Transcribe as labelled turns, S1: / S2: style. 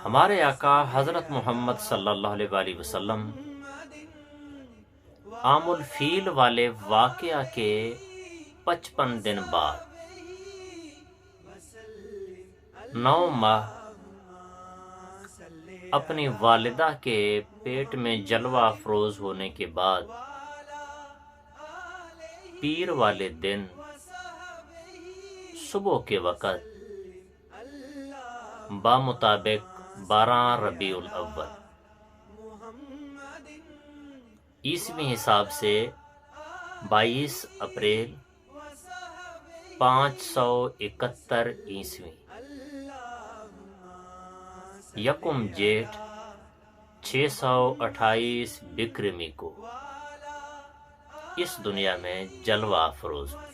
S1: ہمارے آقا حضرت محمد صلی اللہ علیہ وآلہ وسلم عام الفیل والے واقعہ کے 55 دن بعد 9 ماہ اپنی والدہ کے پیٹ میں جلوہ افروز ہونے کے بعد پیر والے دن صبح کے وقت بمطابق 12 ربیع الاول عیسوی حساب سے 22 اپریل 571 عیسوی یکم جیٹھ 628 بکرمی کو اس دنیا میں جلوہ افروز ہوئی۔